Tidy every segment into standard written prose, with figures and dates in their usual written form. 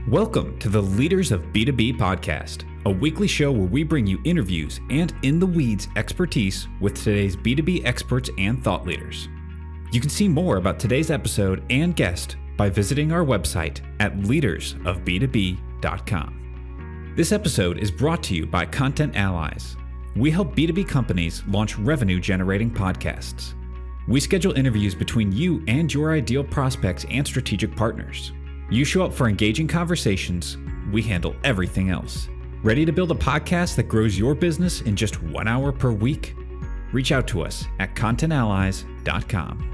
Welcome to the Leaders of B2B podcast, a weekly show where we bring you interviews and in the weeds expertise with today's B2B experts and thought leaders. You can see more about today's episode and guest by visiting our website at leadersofb2b.com. This episode is brought to you by Content Allies. We help B2B companies launch revenue-generating podcasts. We schedule interviews between you and your ideal prospects and strategic partners. You show up for engaging conversations, we handle everything else. Ready to build a podcast that grows your business in just 1 hour per week? Reach out to us at contentallies.com.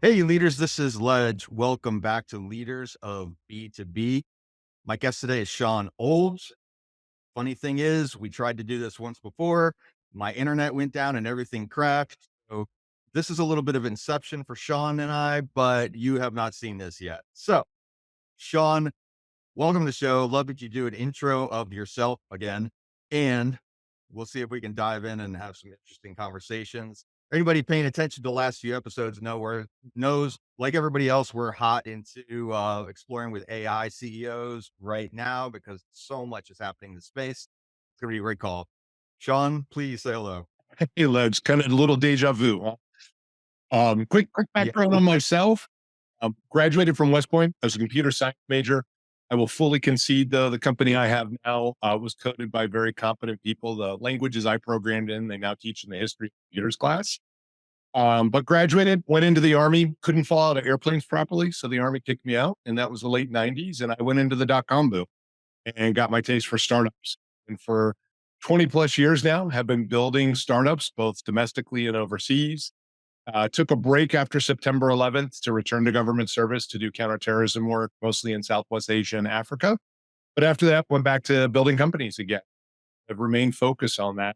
Hey leaders, this is Ledge. Welcome back to Leaders of B2B. My guest today is Shawn Olds. Funny thing is, we tried to do this once before. My internet went down and everything crashed. So this is a little bit of inception for Shawn and I, but you have not seen this yet. So Shawn, welcome to the show. Love that you do an intro of yourself again, and we'll see if we can dive in and have some interesting conversations. Anybody paying attention to the last few episodes knows, like everybody else, we're hot into exploring with AI CEOs right now because so much is happening in the space. It's going to be a great call. Shawn, please say hello. Hey, Ledge, kind of a little deja vu. Huh? Quick background on myself. Graduated from West Point as a computer science major. I will fully concede, though, the company I have now was coded by very competent people. The languages I programmed in, they now teach in the history of computers class. But graduated, went into the Army, couldn't fall out of airplanes properly, so the Army kicked me out, and that was the late 90s, and I went into the dot-com boom and got my taste for startups. And for 20 plus years now, have been building startups, both domestically and overseas. Took a break after September 11th to return to government service to do counterterrorism work, mostly in Southwest Asia and Africa. But after that, went back to building companies again. I've remained focused on that.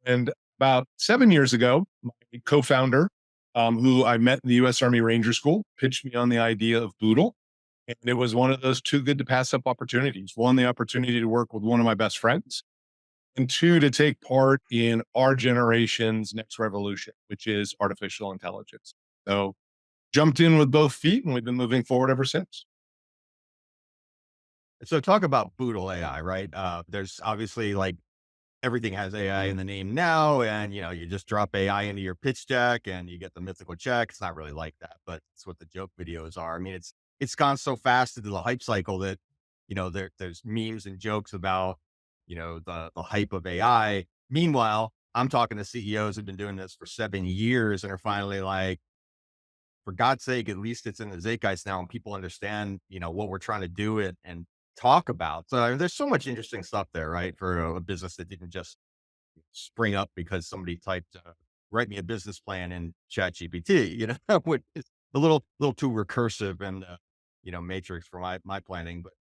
And about 7 years ago, my co-founder, who I met in the U.S. Army Ranger School, pitched me on the idea of Boodle. And it was one of those too good to pass up opportunities. One, the opportunity to work with one of my best friends, and two, to take part in our generation's next revolution, which is artificial intelligence. So jumped in with both feet, and we've been moving forward ever since. So talk about boodleAI, right? There's obviously like everything has AI in the name now, and you just drop AI into your pitch deck and you get the mythical check. It's not really like that, but it's what the joke videos are. I mean, it's gone so fast into the hype cycle that there's memes and jokes about the hype of AI. Meanwhile, I'm talking to CEOs who've been doing this for 7 years and are finally like, for God's sake, at least it's in the zeitgeist now and people understand what we're trying to do it and talk about. So I mean, there's so much interesting stuff there, right? For a business that didn't just spring up because somebody typed, write me a business plan in chat GPT, which is a little too recursive and, matrix for my planning, but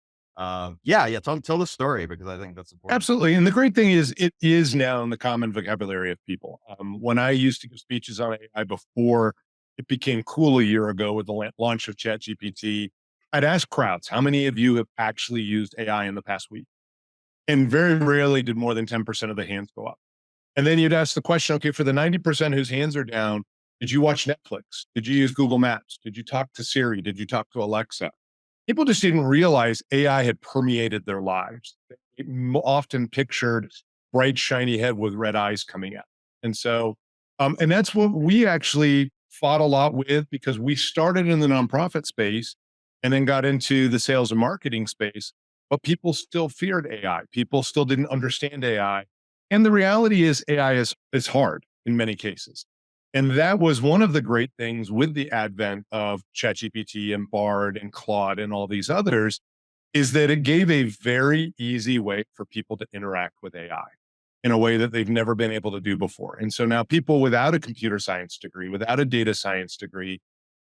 yeah. Tell the story because I think that's important. Absolutely. And the great thing is it is now in the common vocabulary of people. When I used to give speeches on AI before it became cool a year ago with the launch of ChatGPT, I'd ask crowds, how many of you have actually used AI in the past week? And very rarely did more than 10% of the hands go up. And then you'd ask the question, okay, for the 90% whose hands are down, did you watch Netflix? Did you use Google Maps? Did you talk to Siri? Did you talk to Alexa? People just didn't realize AI had permeated their lives. They often pictured bright, shiny head with red eyes coming out. And so, and that's what we actually fought a lot with, because we started in the nonprofit space and then got into the sales and marketing space, but people still feared AI. People still didn't understand AI. And the reality is AI is hard in many cases. And that was one of the great things with the advent of ChatGPT and Bard and Claude and all these others, is that it gave a very easy way for people to interact with AI in a way that they've never been able to do before. And so now people without a computer science degree, without a data science degree,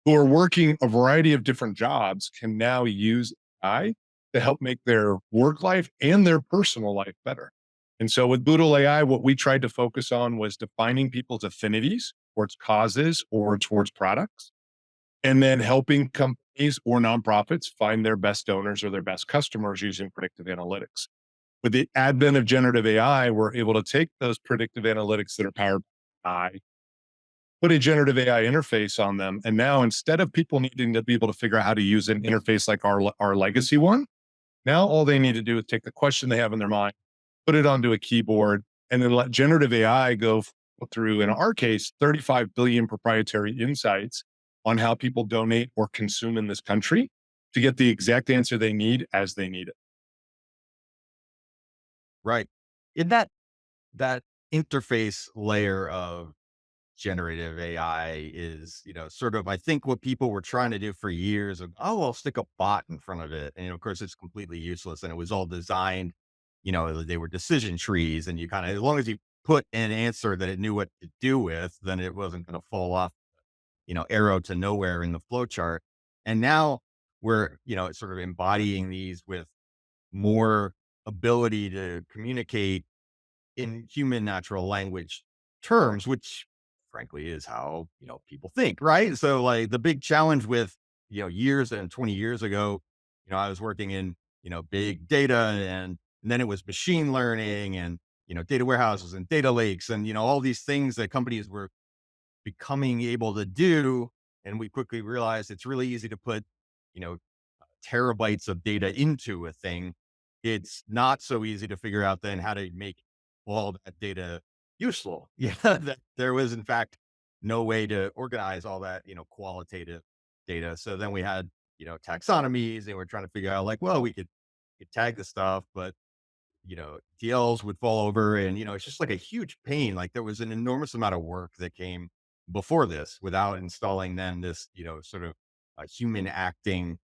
who are working a variety of different jobs can now use AI to help make their work life and their personal life better. And so with boodleAI, what we tried to focus on was defining people's affinities towards causes or towards products, and then helping companies or nonprofits find their best donors or their best customers using predictive analytics. With the advent of generative AI, we're able to take those predictive analytics that are powered by AI put a generative AI interface on them. And now instead of people needing to be able to figure out how to use an interface like our legacy one, now all they need to do is take the question they have in their mind, put it onto a keyboard, and then let generative AI go through, in our case, 35 billion proprietary insights on how people donate or consume in this country to get the exact answer they need as they need it. Right. In that interface layer of generative AI is, sort of, I think what people were trying to do for years of, oh, I'll stick a bot in front of it. And of course, it's completely useless. And it was all designed, they were decision trees. And you kind of, as long as you put an answer that it knew what to do with, then it wasn't going to fall off, arrow to nowhere in the flow chart. And now we're, sort of embodying these with more ability to communicate in human natural language terms, which frankly is how, people think, right? So like the big challenge with, years and 20 years ago, I was working in, big data and then it was machine learning and, data warehouses and data lakes and, all these things that companies were becoming able to do. And we quickly realized it's really easy to put, you know, terabytes of data into a thing. It's not so easy to figure out then how to make all that data useful. Yeah, that there was in fact no way to organize all that, qualitative data. So then we had, taxonomies and we're trying to figure out like, well, we could tag the stuff, but DLs would fall over and, it's just like a huge pain. Like there was an enormous amount of work that came before this without installing then this, sort of a human acting,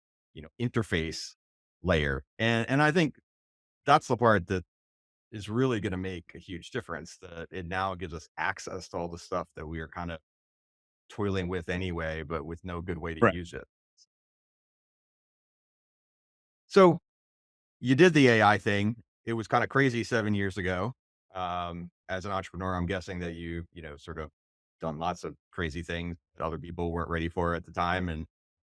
interface layer. And I think that's the part that is really going to make a huge difference, that it now gives us access to all the stuff that we are kind of toiling with anyway, but with no good way to Right. use it. So you did the AI thing. It was kind of crazy 7 years ago. As an entrepreneur, I'm guessing that sort of done lots of crazy things that other people weren't ready for at the time.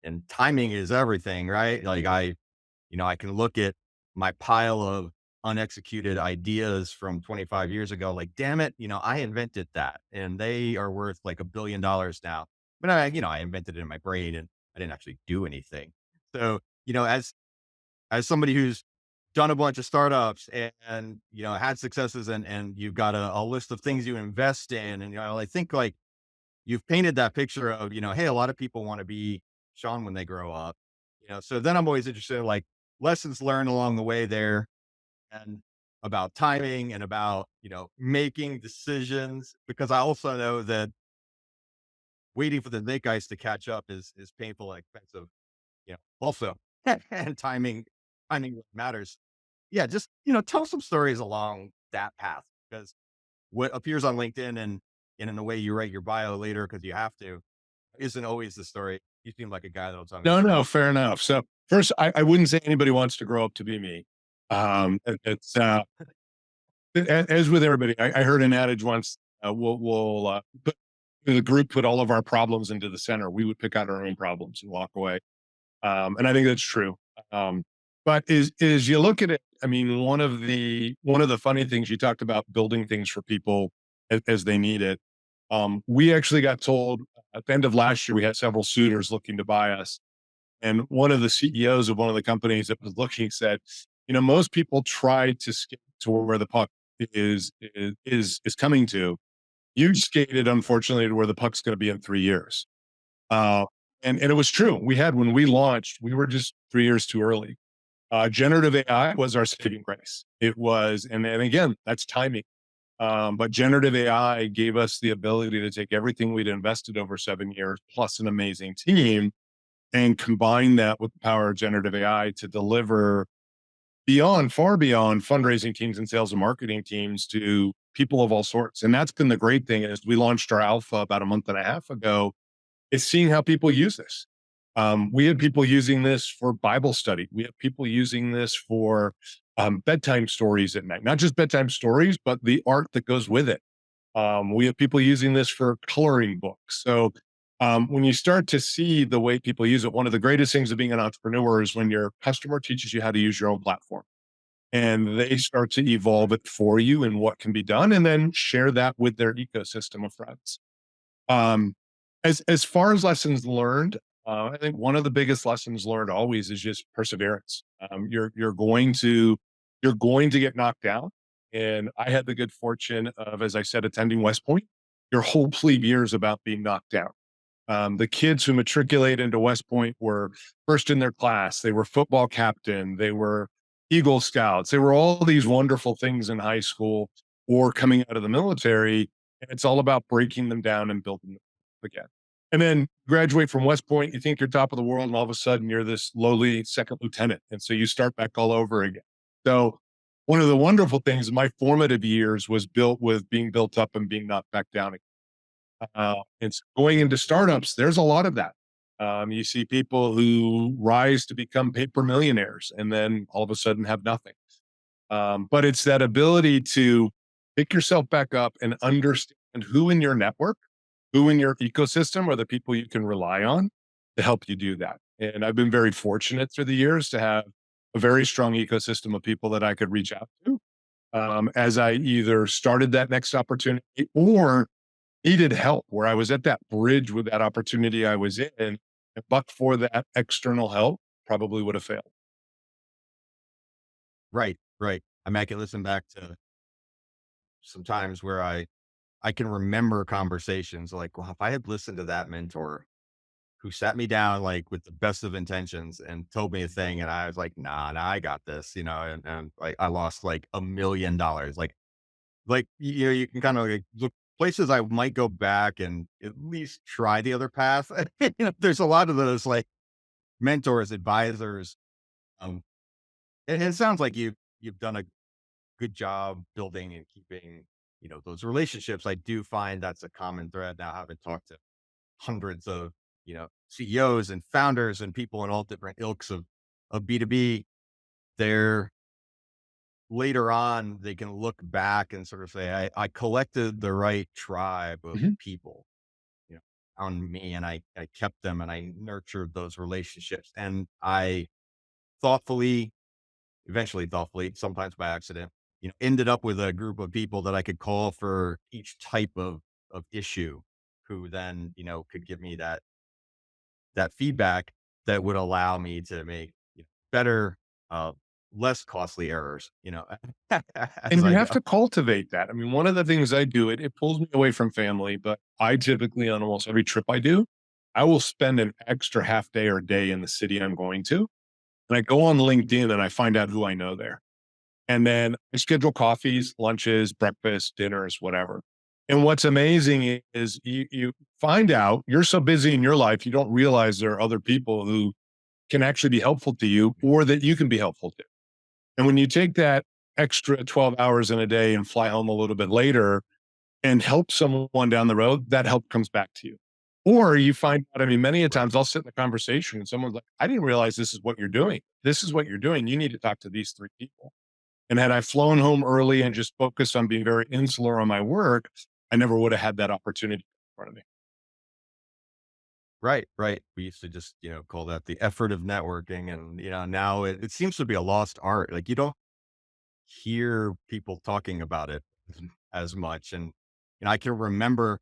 And timing is everything, right? Like I can look at my pile of unexecuted ideas from 25 years ago, like, damn it, I invented that and they are worth like $1 billion now. But I invented it in my brain and I didn't actually do anything. So, as somebody who's done a bunch of startups and had successes and you've got a list of things you invest in and I think like you've painted that picture of hey, a lot of people want to be Shawn when they grow up, so then I'm always interested in like lessons learned along the way there and about timing and about making decisions, because I also know that waiting for the snake ice to catch up is painful and expensive, also. And timing really matters. Yeah, just, tell some stories along that path, because what appears on LinkedIn and in the way you write your bio later, because you have to, isn't always the story. You seem like a guy that'll tell me the No, truth. no, fair enough. So first, I wouldn't say anybody wants to grow up to be me. It's as with everybody. I heard an adage once: we'll put the group put all of our problems into the center. We would pick out our own problems and walk away. And I think that's true. Um, but is you look at it, I mean, one of the funny things you talked about building things for people as they need it. We actually got told at the end of last year we had several suitors looking to buy us, and one of the CEOs of one of the companies that was looking said, most people try to skate to where the puck is coming to. You skated, unfortunately, to where the puck's going to be in 3 years. Uh, and it was true. When we launched, we were just 3 years too early. Generative AI was our saving grace. It was, and again, that's timing. But generative AI gave us the ability to take everything we'd invested over 7 years, plus an amazing team, and combine that with the power of generative AI to deliver far beyond fundraising teams and sales and marketing teams to people of all sorts. And that's been the great thing is we launched our alpha about a month and a half ago, is seeing how people use this. We had people using this for Bible study. We have people using this for bedtime stories at night, not just bedtime stories, but the art that goes with it. We have people using this for coloring books. So when you start to see the way people use it, one of the greatest things of being an entrepreneur is when your customer teaches you how to use your own platform and they start to evolve it for you and what can be done, and then share that with their ecosystem of friends. Um, as far as lessons learned, I think one of the biggest lessons learned always is just perseverance. You're going to get knocked down, and I had the good fortune of, as I said, attending West Point. Your whole plebe year is about being knocked down. The kids who matriculate into West Point were first in their class. They were football captain. They were Eagle Scouts. They were all these wonderful things in high school or coming out of the military. And it's all about breaking them down and building them up again. And then graduate from West Point, you think you're top of the world, and all of a sudden you're this lowly second lieutenant. And so you start back all over again. So one of the wonderful things, my formative years was built with being built up and being knocked back down. It's going into startups. There's a lot of that. You see people who rise to become paper millionaires and then all of a sudden have nothing. But it's that ability to pick yourself back up and understand who in your network, who in your ecosystem are the people you can rely on to help you do that. And I've been very fortunate through the years to have a very strong ecosystem of people that I could reach out to as I either started that next opportunity or needed help, where I was at that bridge with that opportunity I was in, and but for that external help, probably would have failed. Right, right. I mean, I can listen back to some times where I can remember conversations like, well, if I had listened to that mentor who sat me down like with the best of intentions and told me a thing, and I was like, nah, I got this, and like I lost like $1 million. You can kind of like look places I might go back and at least try the other path. There's a lot of those like mentors, advisors. Um, and it sounds like you've done a good job building and keeping, those relationships. I do find that's a common thread now, having talked to hundreds of, CEOs and founders and people in all different ilks of B2B. They're later on, they can look back and sort of say, I collected the right tribe of Mhm. people, you know, on me, and I kept them and I nurtured those relationships. And I thoughtfully, eventually thoughtfully, sometimes by accident, ended up with a group of people that I could call for each type of issue, who then, could give me that feedback that would allow me to make, better, uh, less costly errors, as And you I have go. to cultivate that. I mean, one of the things I do, it pulls me away from family, but I typically, on almost every trip I do, I will spend an extra half day or day in the city I'm going to. And I go on LinkedIn and I find out who I know there. And then I schedule coffees, lunches, breakfast, dinners, whatever. And what's amazing is you find out you're so busy in your life, you don't realize there are other people who can actually be helpful to you or that you can be helpful to. And when you take that extra 12 hours in a day and fly home a little bit later and help someone down the road, that help comes back to you. Or you find out, I mean, many a Right. times I'll sit in the conversation and someone's like, I didn't realize this is what you're doing. This is what you're doing. You need to talk to these three people. And had I flown home early and just focused on being very insular on my work, I never would have had that opportunity in front of me. Right, right. We used to just, call that the effort of networking. And, now it seems to be a lost art. Like you don't hear people talking about it as much. And, I can remember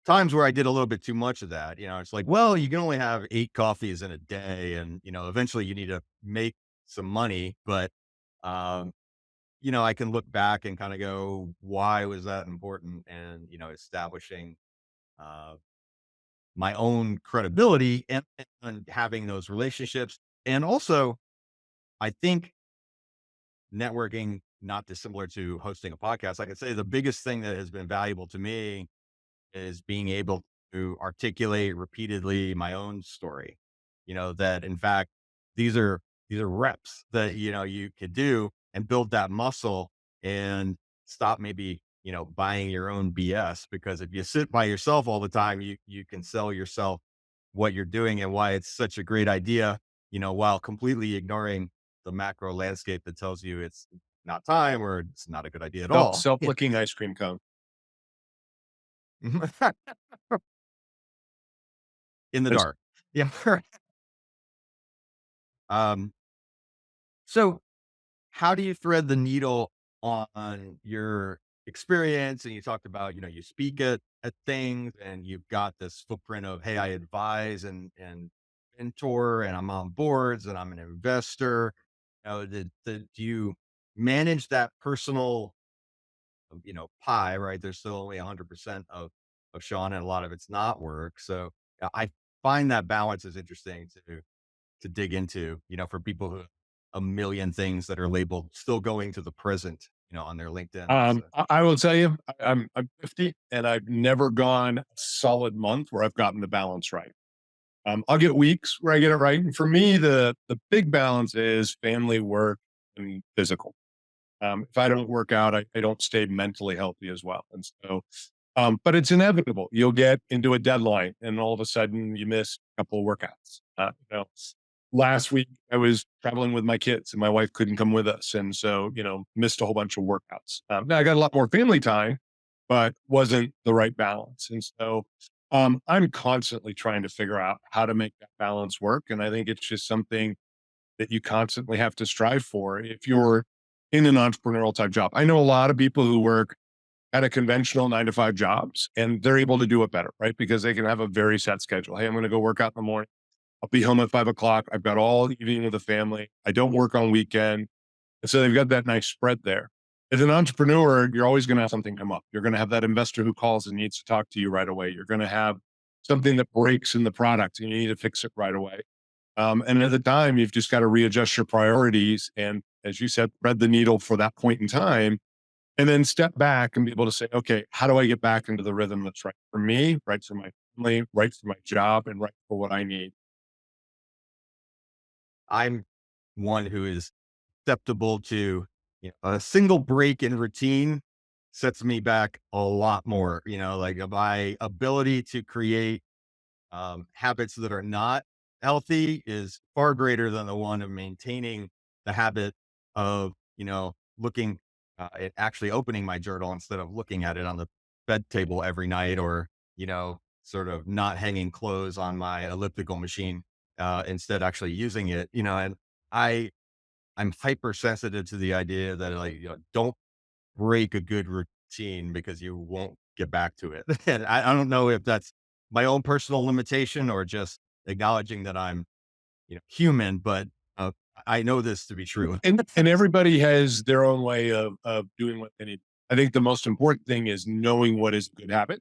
times where I did a little bit too much of that. It's like, well, you can only have 8 coffees in a day. And, eventually you need to make some money. But, um, I can look back and kind of go, why was that important? And, establishing, uh, my own credibility and having those relationships. And also, I think networking, not dissimilar to hosting a podcast, I can say the biggest thing that has been valuable to me is being able to articulate repeatedly my own story. That in fact, these are reps that, you could do and build that muscle and stop maybe, buying your own BS. Because if you sit by yourself all the time, you can sell yourself what you're doing and why it's such a great idea, while completely ignoring the macro landscape that tells you it's not time or it's not a good idea at all. Self licking ice cream cone. In the It's dark. Yeah. um, so how do you thread the needle on your experience, and you talked about, you speak at things, and you've got this footprint of, hey, I advise and mentor, and I'm on boards, and I'm an investor. Do you manage that personal, pie, right? There's still only 100% of Sean, and a lot of it's not work. So I find that balance is interesting to dig into, for people who a million things that are labeled still going to the present, on their LinkedIn. I will tell you, I'm 50 and I've never gone a solid month where I've gotten the balance right. I'll get weeks where I get it right. And for me, the big balance is family, work, and physical. If I don't work out, I don't stay mentally healthy as well. And so, but it's inevitable. You'll get into a deadline, and all of a sudden, you miss a couple of workouts. Last week I was traveling with my kids, and my wife couldn't come with us, and so missed a whole bunch of workouts. Now I got a lot more family time, but wasn't the right balance. And so, I'm constantly trying to figure out how to make that balance work. And I think it's just something that you constantly have to strive for if you're in an entrepreneurial type job. I know a lot of people who work at a conventional 9 to 5 jobs and they're able to do it better, right? Because they can have a very set schedule. Hey, I'm going to go work out in the morning. I'll be home at 5 o'clock. I've got all evening with the family. I don't work on weekend. And so they've got that nice spread there. As an entrepreneur, you're always going to have something come up. You're going to have that investor who calls and needs to talk to you right away. You're going to have something that breaks in the product and you need to fix it right away. And at the time, you've just got to readjust your priorities. And as you said, thread the needle for that point in time, and then step back and be able to say, okay, how do I get back into the rhythm that's right for me, right for my family, right for my job, and right for what I need? I'm one who is susceptible to, a single break in routine sets me back a lot more, like my ability to create habits that are not healthy is far greater than the one of maintaining the habit of, looking at actually opening my journal instead of looking at it on the bed table every night, or, sort of not hanging clothes on my elliptical machine, instead actually using it, and I, I'm hypersensitive to the idea that, like, don't break a good routine because you won't get back to it. And I don't know if that's my own personal limitation or just acknowledging that I'm, human, but uh, I know this to be true. And everybody has their own way of doing what they need. I think the most important thing is knowing what is a good habit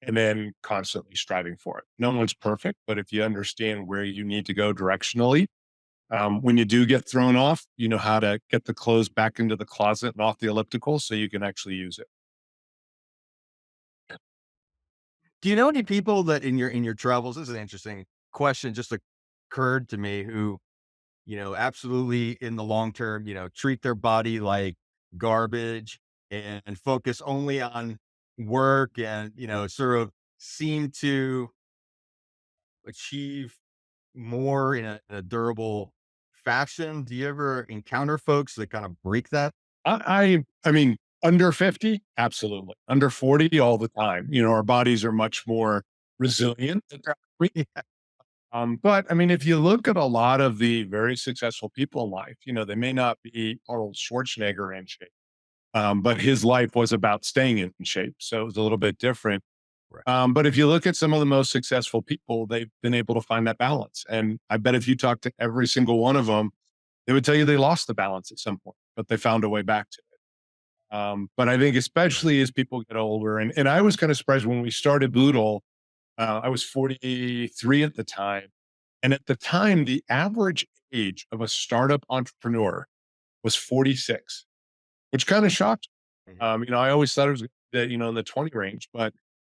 and then constantly striving for it. No one's perfect, but if you understand where you need to go directionally, when you do get thrown off, you know how to get the clothes back into the closet and off the elliptical so you can actually use it. Do you know any people that in your travels? This is an interesting question. Just occurred to me who, absolutely in the long term, treat their body like garbage and focus only on work, and, sort of seem to achieve more in a durable fashion. Do you ever encounter folks that kind of break that? I mean, under 50, absolutely. Under 40, all the time. Our bodies are much more resilient. But I mean, if you look at a lot of the very successful people in life, they may not be Arnold Schwarzenegger in shape, but his life was about staying in shape. So it was a little bit different. Right. But if you look at some of the most successful people, they've been able to find that balance. And I bet if you talk to every single one of them, they would tell you they lost the balance at some point, but they found a way back to it. But I think Right. especially as people get older, and I was kind of surprised when we started Boodle, I was 43 at the time. And at the time, the average age of a startup entrepreneur was 46, which kind of shocked me. Mhm. I always thought it was in the 20 range, but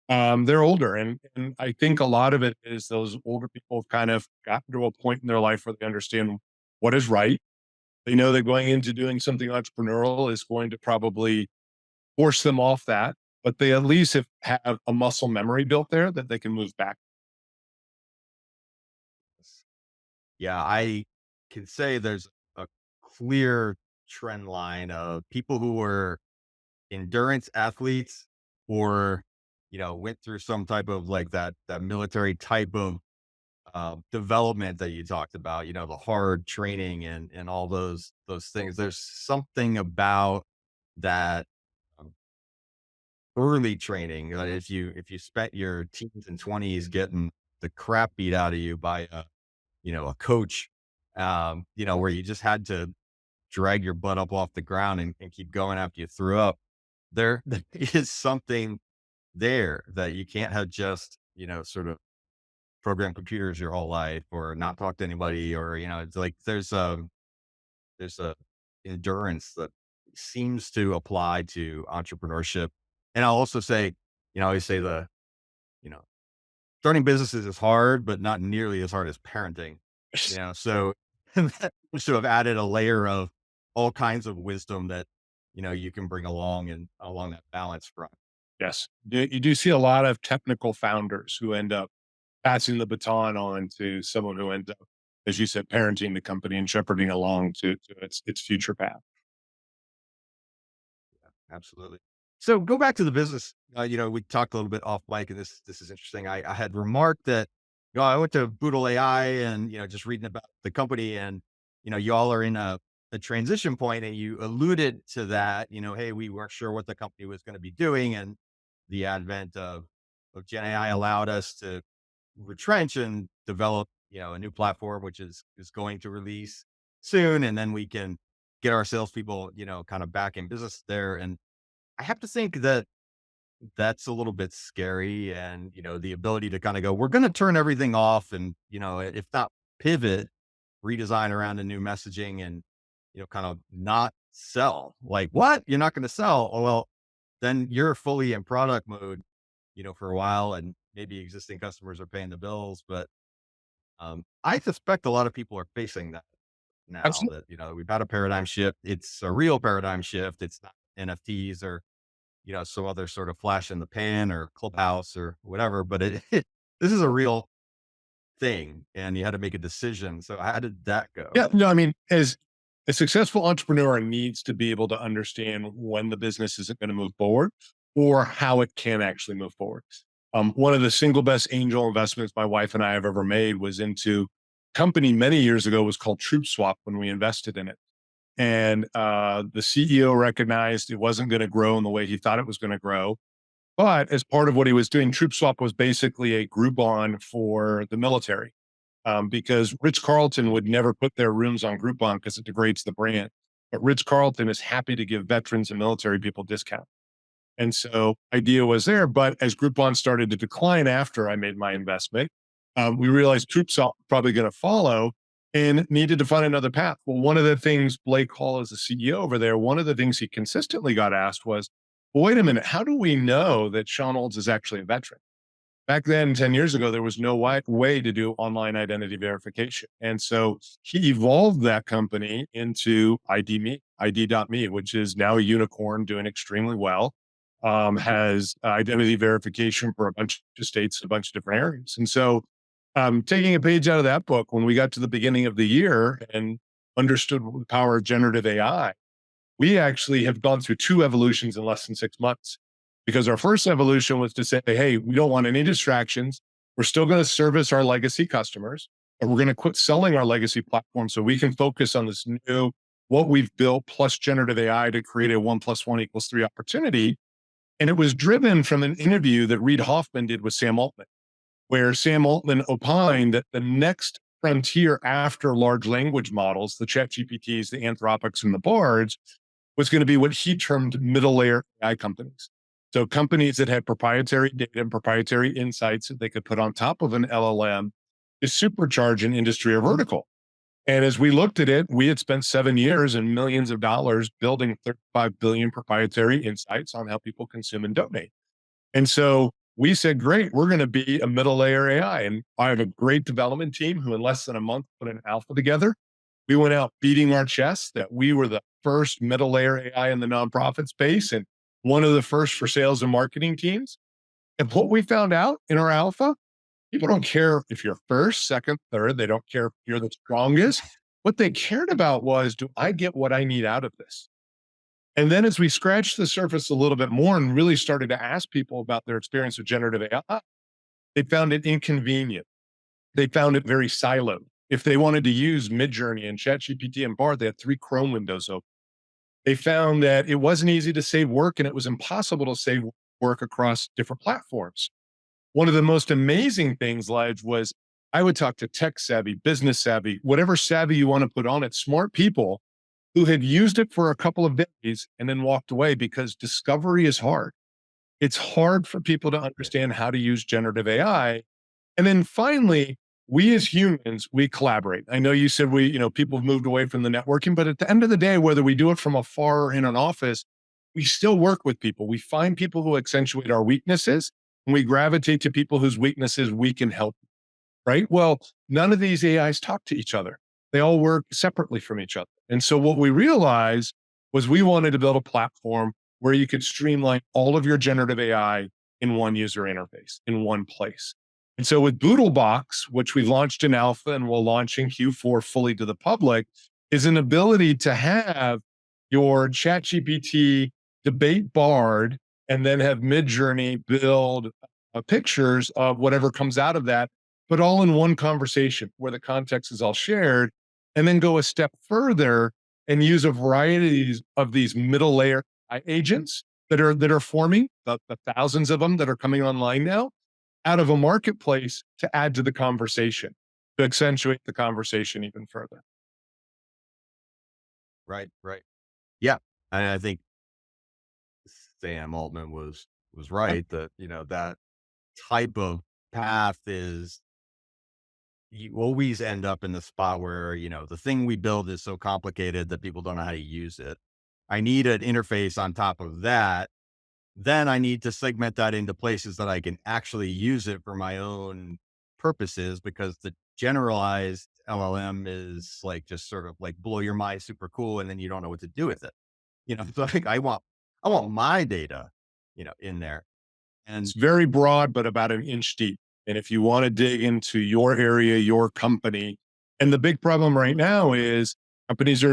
they're older. And I think a lot of it is those older people have kind of gotten to a point in their life where they understand what is right. They know that going into doing something entrepreneurial is going to probably force them off that, but they at least have a muscle memory built there that they can move back. Yeah, I can say there's a clear trend line of people who were endurance athletes, or, went through some type of like that military type of development that you talked about, the hard training and all those things. There's something about that early training. If you spent your teens and 20s getting the crap beat out of you by a coach, where you just had to drag your butt up off the ground and keep going after you threw up, there is something there that you can't have just, sort of program computers your whole life or not talk to anybody, or, it's like there's a endurance that seems to apply to entrepreneurship. And I'll also say, I always say you know, starting businesses is hard, but not nearly as hard as parenting, so that seems to have added a layer of all kinds of wisdom that, you can bring along and along that balance front. Yes. You do see a lot of technical founders who end up passing the baton on to someone who ends up, as you said, parenting the company and shepherding along to its future path. Absolutely. So go back to the business. We talked a little bit off mic, and this is interesting. I had remarked that I went to boodleAI and just reading about the company, and you all are in a transition point, and you alluded to that. Hey, we weren't sure what the company was going to be doing, and the advent of Gen AI allowed us to retrench and develop a new platform, which is going to release soon, and then we can get our salespeople kind of back in business there. And I have to think that that's a little bit scary, and, the ability to kind of go, we're going to turn everything off and, if not pivot, redesign around a new messaging and, kind of not sell. Like, what? You're not going to sell? Oh, well, then you're fully in product mode, for a while, and maybe existing customers are paying the bills. But I suspect a lot of people are facing that now, Absolutely. that, we've had a paradigm shift. It's a real paradigm shift. It's not NFTs or some other sort of flash in the pan or clubhouse or whatever, but this is a real thing, and you had to make a decision. So how did that go? Yeah, no, I mean, as a successful entrepreneur needs to be able to understand when the business isn't going to move forward or how it can actually move forward. One of the single best angel investments my wife and I have ever made was into a company many years ago, was called Troop Swap, when we invested in it. And the CEO recognized it wasn't going to grow in the way he thought it was going to grow. But as part of what he was doing, Troop Swap was basically a Groupon for the military, because Ritz Carlton would never put their rooms on Groupon because it degrades the brand. But Ritz Carlton is happy to give veterans and military people discounts. And so idea was there. But as Groupon started to decline after I made my investment, we realized Troop Swap was probably going to follow and needed to find another path. Well, one of the things Blake Hall, as the CEO over there, one of the things he consistently got asked was, well, wait a minute, how do we know that Shawn Olds is actually a veteran? Back then, 10 years ago, there was no way to do online identity verification. And so he evolved that company into ID.me, which is now a unicorn doing extremely well, has identity verification for a bunch of states and a bunch of different areas. And so taking a page out of that book, when we got to the beginning of the year and understood the power of generative AI, we actually have gone through two evolutions in less than 6 months. Because our first evolution was to say, hey, we don't want any distractions. We're still going to service our legacy customers, but we're going to quit selling our legacy platform so we can focus on this new, what we've built plus generative AI to create a 1+1 = 3 opportunity. And it was driven from an interview that Reid Hoffman did with Sam Altman, where Sam Altman opined that the next frontier after large language models, the ChatGPTs, the Anthropics, and the Bards, was going to be what he termed middle layer AI companies. So companies that had proprietary data and proprietary insights that they could put on top of an LLM to supercharge an industry or vertical. And as we looked at it, we had spent 7 years and millions of dollars building 35 billion proprietary insights on how people consume and donate. And so we said, great, we're going to be a middle layer AI. And I have a great development team who in less than a month put an alpha together. We went out beating our chests that we were the first middle layer AI in the nonprofit space and one of the first for sales and marketing teams. And what we found out in our alpha, people don't care if you're first, second, third. They don't care if you're the strongest. What they cared about was, do I get what I need out of this? And then as we scratched the surface a little bit more and really started to ask people about their experience with generative AI, they found it inconvenient. They found it very siloed. If they wanted to use Midjourney and ChatGPT and Bard, they had 3 Chrome windows open. They found that it wasn't easy to save work and it was impossible to save work across different platforms. One of the most amazing things, Lige, was I would talk to tech savvy, business savvy, whatever savvy you want to put on it, smart people who had used it for a couple of days and then walked away because discovery is hard. It's hard for people to understand how to use generative AI. And then finally, we as humans, we collaborate. I know you said people have moved away from the networking, but at the end of the day, whether we do it from afar or in an office, we still work with people. We find people who accentuate our weaknesses and we gravitate to people whose weaknesses we can help, right? Well, none of these AIs talk to each other. They all work separately from each other. And so what we realized was we wanted to build a platform where you could streamline all of your generative AI in one user interface, in one place. And so with Boodlebox, which we launched in alpha and will launch in Q4 fully to the public, is an ability to have your ChatGPT debate Bard and then have Midjourney build pictures of whatever comes out of that, but all in one conversation where the context is all shared, and then go a step further and use a variety of these middle layer agents that are forming the thousands of them that are coming online now out of a marketplace to add to the conversation, to accentuate the conversation even further. Right, right. Yeah. And I think Sam Altman was Yep. right that, that type of path is you always end up in the spot where, the thing we build is so complicated that people don't know how to use it. I need an interface on top of that. Then I need to segment that into places that I can actually use it for my own purposes because the generalized LLM is like just sort of like blow your mind, super cool, and then you don't know what to do with it. So like I want my data, in there. It's And very broad, but about an inch deep. And if you want to dig into your area, your company, and the big problem right now is companies are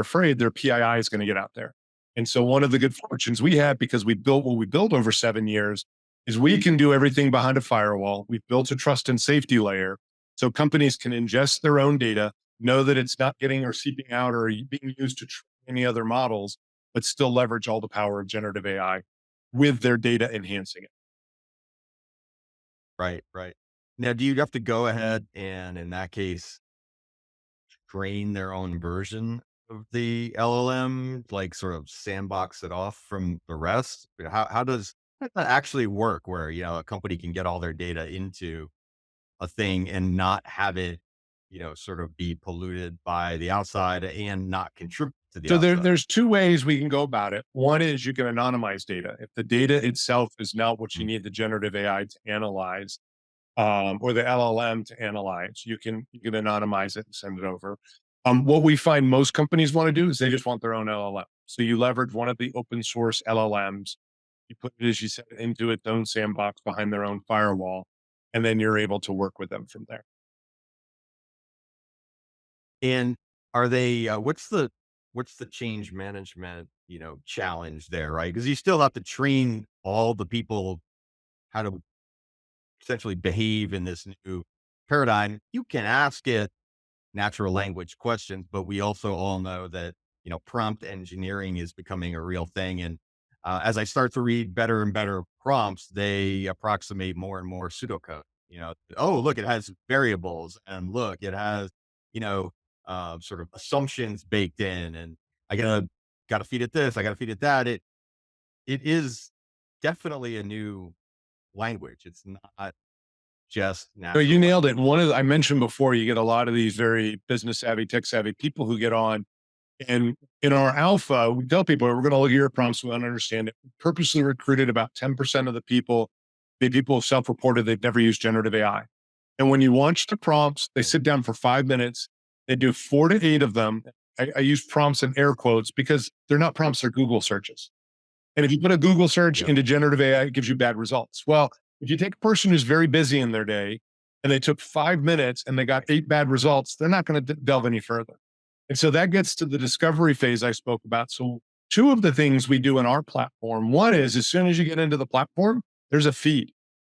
afraid their PII is going to get out there. And so one of the good fortunes we have because we built what we built over 7 years is we can do everything behind a firewall. We've built a trust and safety layer so companies can ingest their own data, know that it's not getting or seeping out or being used to train any other models, but still leverage all the power of generative AI with their data enhancing it. right, right. Now, do you have to go ahead and in that case train their own version of the LLM, like sort of sandbox it off from the rest? How does that actually work where, a company can get all their data into a thing and not have it, sort of be polluted by the outside and not contribute to the So outside? there's two ways we can go about it. One is you can anonymize data. If the data itself is not what you Mm, need the generative AI to analyze, or the LLM to analyze, you can anonymize it and send it over. What we find most companies want to do is they just want their own LLM. So you leverage one of the open source LLMs, you put it, as you said, into its own sandbox behind their own firewall, and then you're able to work with them from there. And are they, what's the change management, challenge there, right? Because you still have to train all the people how to essentially behave in this new paradigm. You can ask it natural language questions, but we also all know that, prompt engineering is becoming a real thing. And as I start to read better and better prompts, they approximate more and more pseudocode. Oh, look, it has variables, and look, it has, you know, sort of assumptions baked in, and I gotta feed it this, I gotta feed it that. It is definitely a new language. It's not just So you natural nailed it. language. I mentioned before, you get a lot of these very business savvy, tech savvy people who get on. And in our alpha, we tell people we're going to look at your prompts, we want to understand it. We purposely recruited about 10% of the people. The people self-reported they've never used generative AI. And when you launch the prompts, they sit down for 5 minutes. They do 4 to 8 of them. I use prompts in air quotes because they're not prompts, they're Google searches. And if you put a Google search Yep. into generative AI, it gives you bad results. Well, if you take a person who's very busy in their day and they took 5 minutes and they got 8 bad results, they're not going to delve any further. And so that gets to the discovery phase I spoke about. So, two of the things we do in our platform, one is as soon as you get into the platform, there's a feed.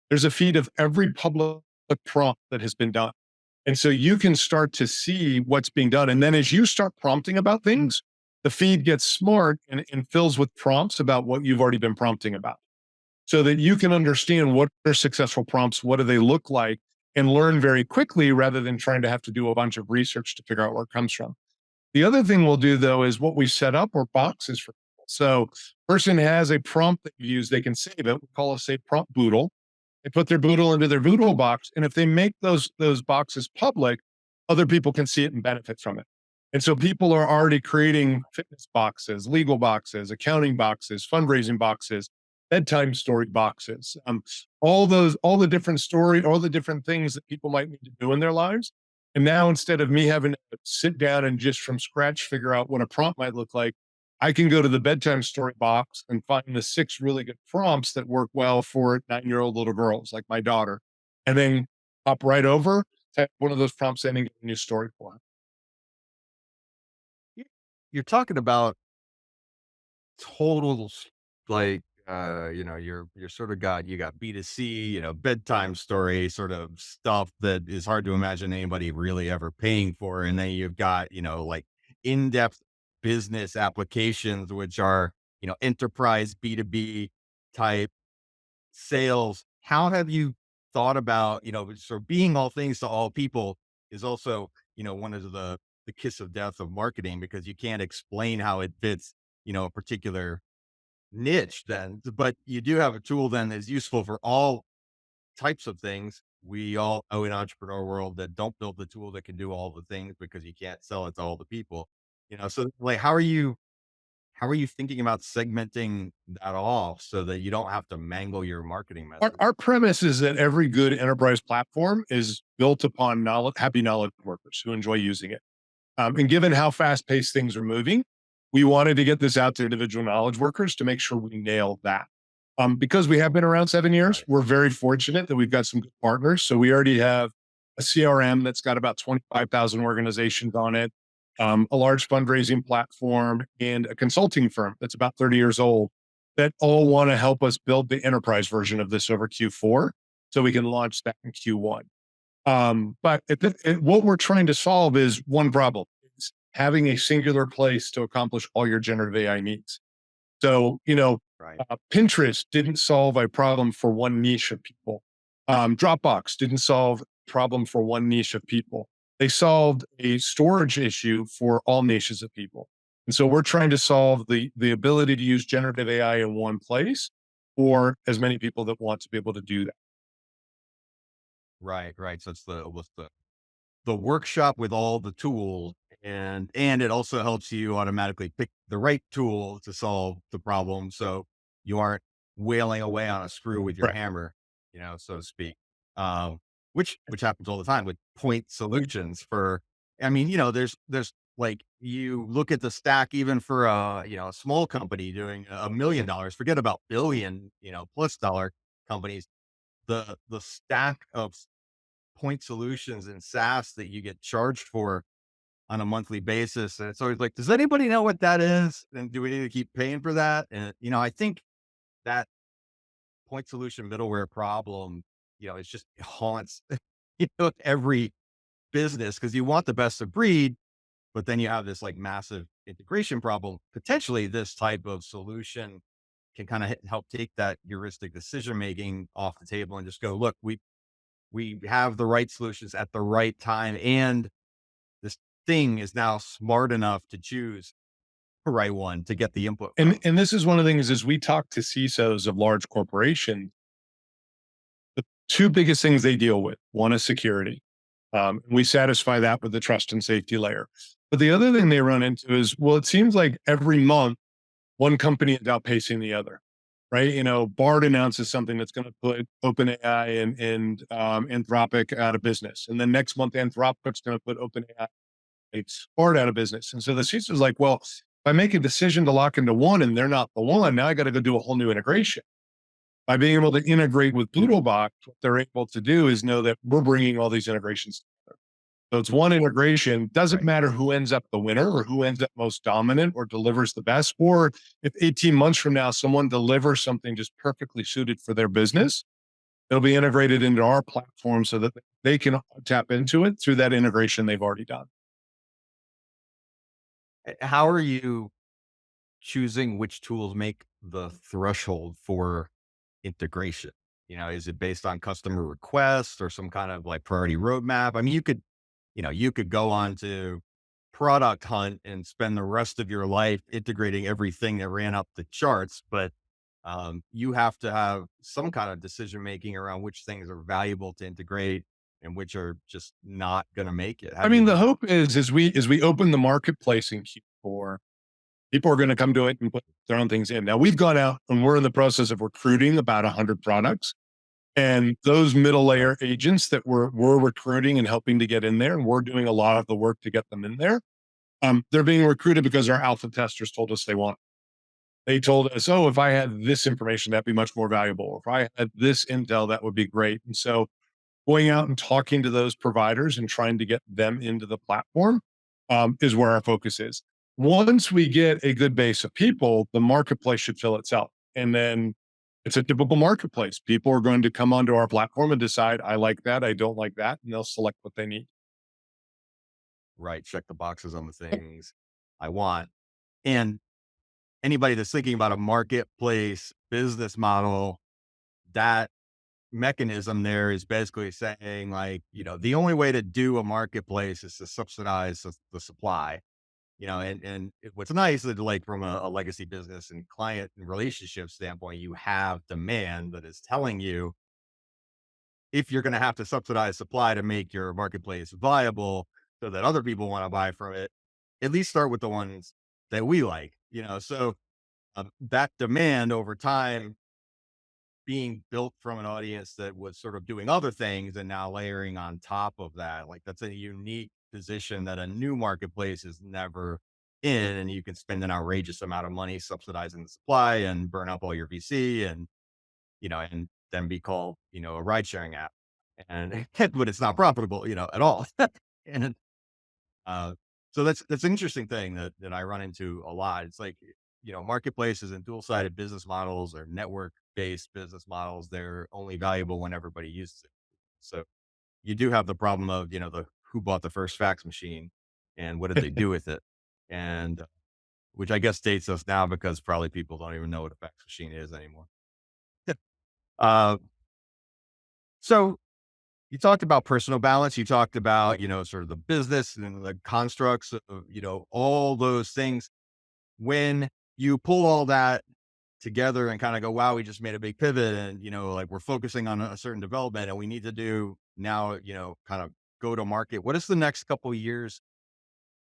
There's a feed of every public prompt that has been done. And so you can start to see what's being done. And then as you start prompting about things, the feed gets smart and fills with prompts about what you've already been prompting about. so that you can understand what are successful prompts, what do they look like, and learn very quickly rather than trying to have to do a bunch of research to figure out where it comes from. The other thing we'll do though is what we set up are boxes for people. So person has a prompt that you use, they can save it. We call it say prompt boodle. They put their boodle into their boodle box, and if they make those boxes public, other people can see it and benefit from it. And so people are already creating fitness boxes, legal boxes, accounting boxes, fundraising boxes, bedtime story boxes, all the different story, all the different things that people might need to do in their lives. And now instead of me having to sit down and just from scratch figure out what a prompt might look like, I can go to the bedtime story box and find the 6 really good prompts that work well for 9-year-old little girls like my daughter, and then hop right over, type one of those prompts in and get a new story for her. Y- You're talking about totals like you're sort of got you got B2C, bedtime story sort of stuff that is hard to imagine anybody really ever paying for. And then you've got, like in-depth business applications, which are, enterprise B2B type sales. How have you thought about, so being all things to all people is also, one of the kiss of death of marketing, because you can't explain how it fits, a particular niche then, but you do have a tool then that's useful for all types of things. We all know in entrepreneur world that don't build the tool that can do all the things because you can't sell it to all the people. So like how are you thinking about segmenting that off so that you don't have to mangle your marketing message? Our premise is that every good enterprise platform is built upon happy knowledge workers who enjoy using it. And given how fast paced things are moving, we wanted to get this out to individual knowledge workers to make sure we nail that. Because we have been around 7 years, Right. we're very fortunate that we've got some good partners. So we already have a CRM that's got about 25,000 organizations on it, a large fundraising platform, and a consulting firm that's about 30 years old that all want to help us build the enterprise version of this over Q4 so we can launch that in Q1. But what we're trying to solve is one problem: is having a singular place to accomplish all your generative AI needs. So, Right. Pinterest didn't solve a problem for one niche of people. Dropbox didn't solve a problem for one niche of people. They solved a storage issue for all niches of people. And so we're trying to solve the ability to use generative AI in one place for as many people that want to be able to do that. Right. Right. So it's the workshop with all the tools, and it also helps you automatically pick the right tool to solve the problem, so you aren't wailing away on a screw with your Right. hammer, so to speak. Which happens all the time with point solutions for, I mean, there's like, you look at the stack even for a small company doing $1 million, forget about billion, plus dollar companies, the stack of point solutions and SaaS that you get charged for on a monthly basis. And it's always like, does anybody know what that is? And do we need to keep paying for that? And, I think that point solution middleware problem, it's just, it haunts, every business, because you want the best of breed, but then you have this like massive integration problem. Potentially this type of solution can kind of help take that heuristic decision making off the table and just go, look, we have the right solutions at the right time, and this thing is now smart enough to choose the right one to get the input And from. and this is one of the things as we talk to CISOs of large corporations, the two biggest things they deal with, one is security. We satisfy that with the trust and safety layer. But the other thing they run into is, well, it seems like every month one company is outpacing the other, right? Bard announces something that's going to put OpenAI and Anthropic out of business, and then next month Anthropic's going to put OpenAI it's Bard out of business. And so the CISO is like, well, if I make a decision to lock into one and they're not the one, now I got to go do a whole new integration. By being able to integrate with Boodlebox, what they're able to do is know that we're bringing all these integrations together. So it's one integration. Doesn't Right. matter who ends up the winner or who ends up most dominant or delivers the best. Or if 18 months from now, someone delivers something just perfectly suited for their business, it'll be integrated into our platform so that they can tap into it through that integration they've already done. How are you choosing which tools make the threshold for integration? Is it based on customer requests or some kind of like priority roadmap? I mean, you could go on to Product Hunt and spend the rest of your life integrating everything that ran up the charts, but you have to have some kind of decision making around which things are valuable to integrate and which are just not going to make it. How I do you mean, do the that? hope is as we open the marketplace in Q4, people are going to come to it and put their own things in. Now we've gone out and we're in the process of recruiting about 100 products. And those middle layer agents that we're recruiting and helping to get in there, and we're doing a lot of the work to get them in there. They're being recruited because our alpha testers told us they want. They told us, oh, if I had this information, that'd be much more valuable. If I had this intel, that would be great. And so going out and talking to those providers and trying to get them into the platform is where our focus is. Once we get a good base of people, the marketplace should fill itself. And then it's a typical marketplace. People are going to come onto our platform and decide, I like that, I don't like that, and they'll select what they need. Right. Check the boxes on the things I want. And anybody that's thinking about a marketplace business model, that mechanism there is basically saying like, the only way to do a marketplace is to subsidize the supply. What's nice is like from a legacy business and client and relationship standpoint, you have demand that is telling you if you're going to have to subsidize supply to make your marketplace viable so that other people want to buy from it, at least start with the ones that we like, so that demand over time being built from an audience that was sort of doing other things and now layering on top of that. Like that's a unique position that a new marketplace is never in. And you can spend an outrageous amount of money subsidizing the supply and burn up all your VC and then be called, a ride sharing app. And but it's not profitable, at all. and uh, so that's an interesting thing that I run into a lot. It's like, marketplaces and dual-sided business models or network-based business models, they're only valuable when everybody uses it. So you do have the problem of, the who bought the first fax machine and what did they do with it? And which I guess dates us now because probably people don't even know what a fax machine is anymore. uh, so you talked about personal balance. You talked about, sort of the business and the constructs of, all those things. When you pull all that together and kind of go, wow, we just made a big pivot and, like we're focusing on a certain development and we need to do now, kind of go to market. What does the next couple of years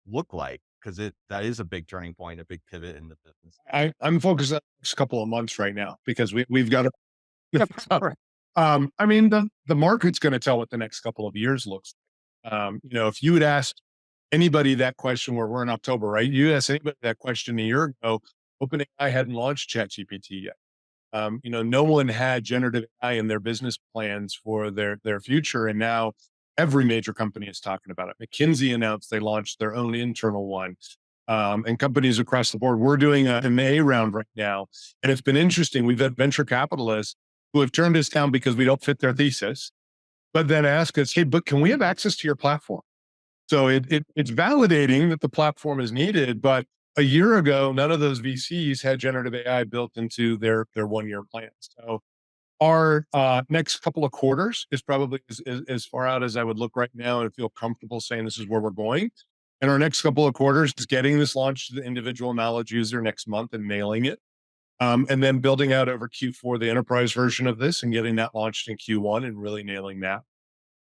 look like? Because that is a big turning point, a big pivot in the business. I'm focused on the next couple of months right now because we've got to. Yep. Right. I mean, the market's going to tell what the next couple of years looks like. If you had asked anybody that question where we're in October, right? You asked anybody that question a year ago, OpenAI hadn't launched ChatGPT yet. No one had generative AI in their business plans for their future, and now every major company is talking about it. McKinsey announced they launched their own internal one, and companies across the board. We're doing an A round right now, and it's been interesting. We've had venture capitalists who have turned us down because we don't fit their thesis, but then ask us, "Hey, but can we have access to your platform?" So it's validating that the platform is needed, but a year ago, none of those VCs had generative AI built into their 1 year plans. So our next couple of quarters is probably as far out as I would look right now and feel comfortable saying this is where we're going. And our next couple of quarters is getting this launched to the individual knowledge user next month and nailing it. And then building out over Q4 the enterprise version of this and getting that launched in Q1 and really nailing that.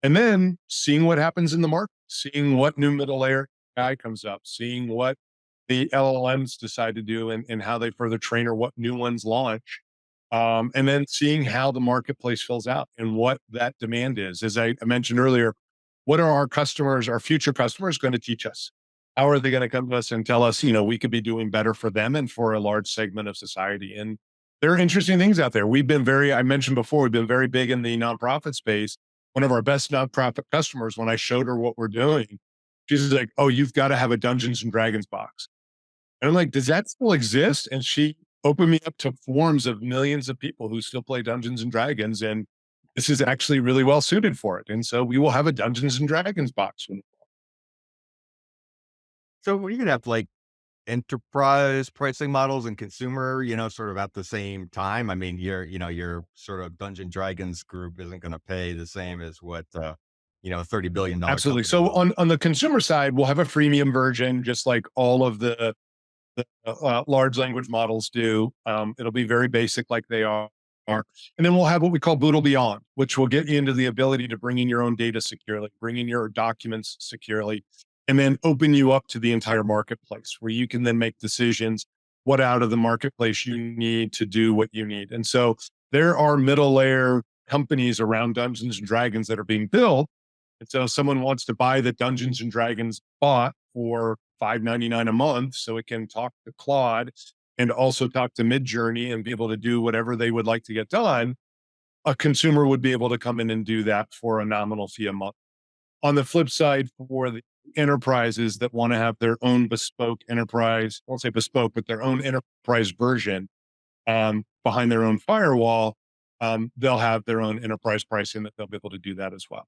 And then seeing what happens in the market, seeing what new middle layer AI comes up, seeing what the LLMs decide to do and how they further train or what new ones launch. And then seeing how the marketplace fills out and what that demand is. As I mentioned earlier, what are our customers, our future customers going to teach us? How are they going to come to us and tell us, we could be doing better for them and for a large segment of society? And there are interesting things out there. I mentioned before, we've been very big in the nonprofit space. One of our best nonprofit customers, when I showed her what we're doing, she's like, "Oh, you've got to have a Dungeons and Dragons box." And I'm like, "Does that still exist?" And she opened me up to forums of millions of people who still play Dungeons and Dragons. And this is actually really well suited for it. And so we will have a Dungeons and Dragons box. So you're gonna have to like enterprise pricing models and consumer, sort of at the same time? I mean, your sort of Dungeon Dragons group isn't going to pay the same as what, a $30 billion Absolutely. company So will. on the consumer side, we'll have a freemium version, just like all of the large language models do. It'll be very basic, like they are. And then we'll have what we call Boodle Beyond, which will get you into the ability to bring in your own data securely, bring in your documents securely, and then open you up to the entire marketplace where you can then make decisions what out of the marketplace you need to do what you need. And so there are middle layer companies around Dungeons and Dragons that are being built. And so someone wants to buy the Dungeons and Dragons bot for $5.99 a month so it can talk to Claude and also talk to Midjourney and be able to do whatever they would like to get done. A consumer would be able to come in and do that for a nominal fee a month. On the flip side, for the enterprises that want to have their own bespoke enterprise, I won't say bespoke, but their own enterprise version behind their own firewall, they'll have their own enterprise pricing that they'll be able to do that as well.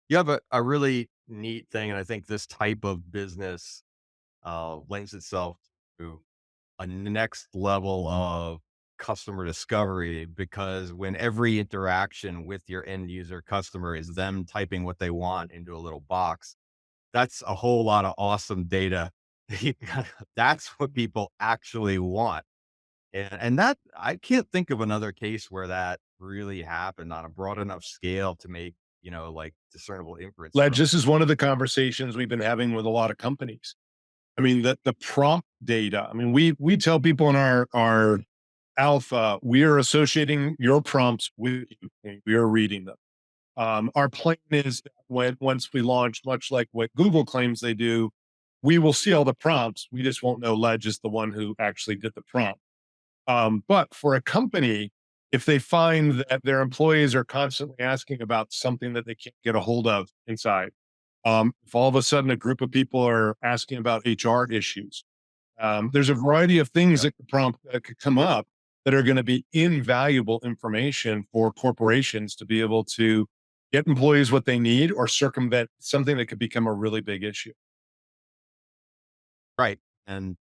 You have a really neat thing, and I think this type of business lends itself to a next level of customer discovery, because when every interaction with your end user customer is them typing what they want into a little box, that's a whole lot of awesome data. That's what people actually want. And that I can't think of another case where that really happened on a broad enough scale to make, like discernible inference Ledge, from. this is one of the conversations we've been having with a lot of companies. I mean, the prompt data. I mean, we tell people in our alpha, we are associating your prompts with you. We are reading them. Our plan is that once we launch, much like what Google claims they do, we will see all the prompts. We just won't know Ledge is the one who actually did the prompt. But for a company, if they find that their employees are constantly asking about something that they can't get a hold of inside, if all of a sudden a group of people are asking about HR issues, there's a variety of things Yep. that could prompt that could come up that are going to be invaluable information for corporations to be able to get employees what they need or circumvent something that could become a really big issue. Right. And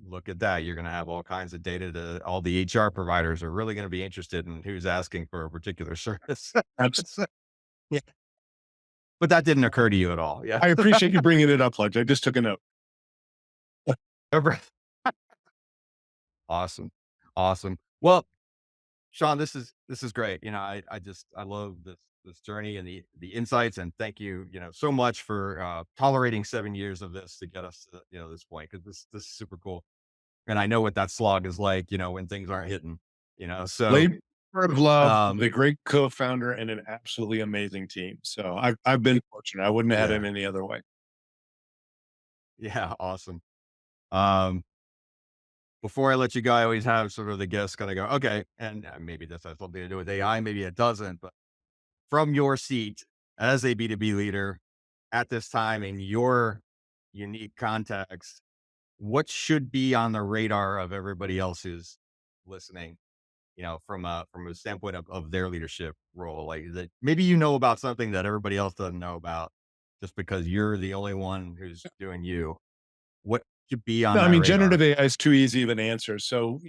look at that. You're going to have all kinds of data. To all the HR providers are really going to be interested in who's asking for a particular service. Abs- So, yeah. But that didn't occur to you at all. Yeah. I appreciate you bringing it up, Ledge. I just took a note. Awesome. Awesome. Well, Shawn, this is great. I love this journey and the insights, and thank you, so much for tolerating 7 years of this to get us to, this point, because this is super cool. And I know what that slog is like, when things aren't hitting, so Labor of love, um the great co-founder, and an absolutely amazing team. So I've been fortunate. I wouldn't have had yeah, it any other way. yeah, awesome. Um Before I let you go, I always have sort of the guests kind of go, okay, and maybe this has something to do with AI, maybe it doesn't, but from your seat as a B2B leader at this time in your unique context, what should be on the radar of everybody else who's listening, from a standpoint of their leadership role, like that maybe about something that everybody else doesn't know about just because you're the only one who's doing you. What should be on No, I that mean, radar? generative AI is too easy of an answer. So,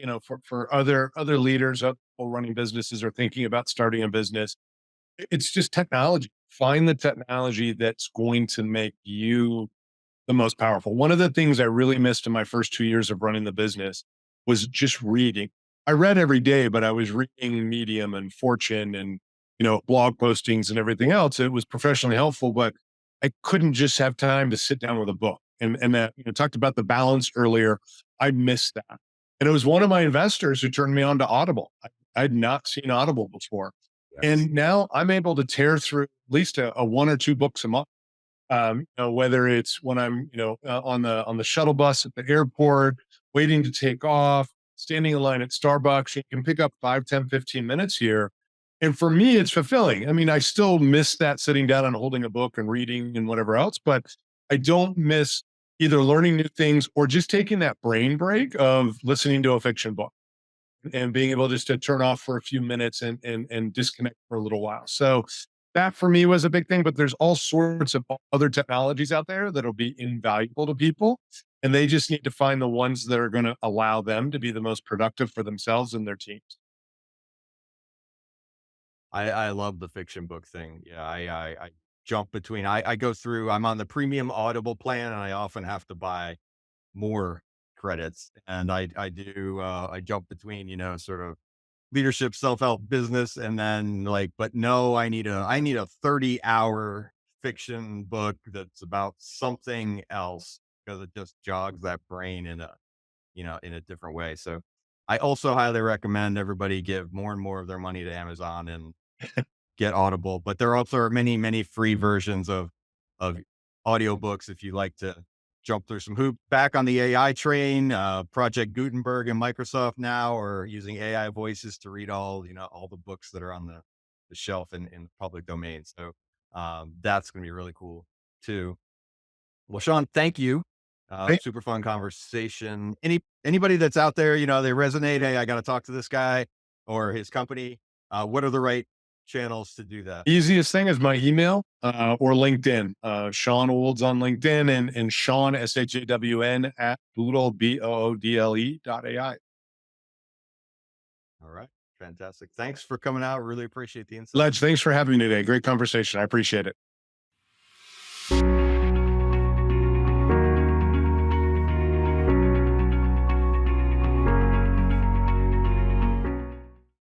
for other leaders, people running businesses or thinking about starting a business, it's just technology. Find the technology that's going to make you the most powerful. One of the things I really missed in my first 2 years of running the business was just reading. I read every day, but I was reading Medium and Fortune and, blog postings and everything else. It was professionally helpful, but I couldn't just have time to sit down with a book. And that, talked about the balance earlier. I missed that. And it was one of my investors who turned me on to Audible. I'd not seen Audible before. Yes. And now I'm able to tear through at least a one or two books a month. Whether it's when I'm, on the shuttle bus at the airport, waiting to take off, standing in line at Starbucks, you can pick up 5, 10, 15 minutes here. And for me, it's fulfilling. I mean, I still miss that sitting down and holding a book and reading and whatever else, but I don't miss either learning new things or just taking that brain break of listening to a fiction book and being able just to turn off for a few minutes and disconnect for a little while. So That for me was a big thing, but there's all sorts of other technologies out there that'll be invaluable to people. And they just need to find the ones that are going to allow them to be the most productive for themselves and their teams. I love the fiction book thing. Yeah, I jump between. I go through. I'm on the premium Audible plan, and I often have to buy more credits. And I do. I jump between. Sort of leadership, self-help, business, and then like, but no, I need a 30-hour fiction book that's about something else because it just jogs that brain in a different way. So I also highly recommend everybody give more and more of their money to Amazon and get Audible. But there also are many, many free versions of audiobooks if you like to jump through some hoops. Back on the AI train, Project Gutenberg and Microsoft now are using AI voices to read all the books that are on the shelf in the public domain. So that's going to be really cool too. Well, Shawn, thank you. Right? Super fun conversation. Anybody that's out there, they resonate. Hey, I got to talk to this guy or his company. What are the right channels to do that? Easiest thing is my email or LinkedIn. Shawn Olds on LinkedIn and Shawn SHAWN at boodle.ai. All right, fantastic. Thanks for coming out. Really appreciate the insight. Ledge, thanks for having me today. Great conversation. I appreciate it.